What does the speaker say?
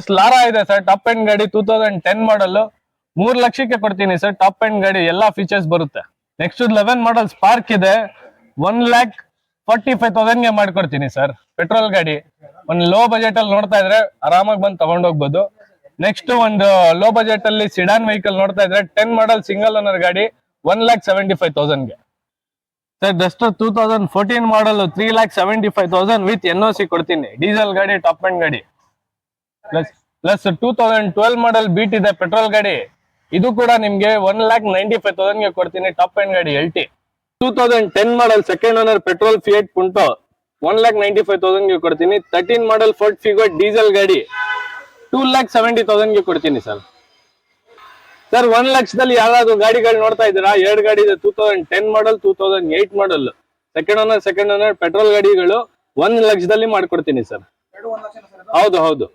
Next Lara ಇದೆ sir, top end ಗಾಡಿ 2010 ಮಾಡಲ್, 3 ಲಕ್ಷಕ್ಕೆ ಕೊಡ್ತೀನಿ ಸರ್. ಟಾಪ್ ಎಂಡ್ ಗಾಡಿ ಎಲ್ಲಾ ಫೀಚರ್ಸ್ ಬರುತ್ತೆ. ನೆಕ್ಸ್ಟ್ 11 ಮಾಡಲ್ ಸ್ಪಾರ್ಕ್ ಇದೆ, 1,45,000 ಗೆ ಮಾಡ್ಕೊಡ್ತೀನಿ ಸರ್. ಪೆಟ್ರೋಲ್ ಗಾಡಿ ಒಂದು ಲೋ ಬಜೆಟ್ ಅಲ್ಲಿ ನೋಡ್ತಾ ಇದ್ರೆ ಆರಾಮಾಗಿ ಬಂದು ತಗೊಂಡೋಗ್ಬೋದು. ನೆಕ್ಸ್ಟ್ ಒಂದು ಲೋ ಬಜೆಟ್ ಅಲ್ಲಿ ಸಿಡಾನ್ ವೆಹಿಕಲ್ ನೋಡ್ತಾ ಇದ್ರೆ 10 ಮಾಡಲ್ ಸಿಂಗಲ್ ಓನರ್ ಗಾಡಿ 1,75,000 ಗೆ sir. Duster 2014 model 3,75,000 with NOC ಕೊಡ್ತೀನಿ. ಡೀಸೆಲ್ ಗಾಡಿ, ಟಾಪ್ ಎಂಡ್ ಗಾಡಿ. ಪ್ಲಸ್ 2012 ಮಾಡಲ್ ಬೀಟ್ ಇದೆ, ಪೆಟ್ರೋಲ್ ಗಾಡಿ. ಇದು ಕೂಡ ನಿಮ್ಗೆ 1,95,000 ಗೆ ಕೊಡ್ತೀನಿ. ಟಾಪ್ ಎಂಡ್ ಗಾಡಿ LT. 2010 model second owner petrol Fiat ಪುಂಟೋ 1,95,000 ಗೆ ಕೊಡ್ತೀನಿ. 13 ಮಾಡಲ್ ಫೋರ್ಡ್ ಫಿಗೋ ಡೀಸೆಲ್ ಗಾಡಿ 2,70,000 ಗೆ ಕೊಡ್ತೀನಿ ಸರ್. 1 ಲಕ್ಷದಲ್ಲಿ ಯಾವ್ದಾದ್ರು ಗಾಡಿಗಳು ನೋಡ್ತಾ ಇದ್ದೀರಾ? 2 ಗಾಡಿ ಇದೆ, 2010 ಮಾಡಲ್, 2008 ಮಾಡಲ್, ಸೆಕೆಂಡ್ ಓನರ್ ಪೆಟ್ರೋಲ್ ಗಾಡಿಗಳು 1 ಲಕ್ಷದಲ್ಲಿ ಮಾಡ್ಕೊಡ್ತೀನಿ ಸರ್. ಹೌದು.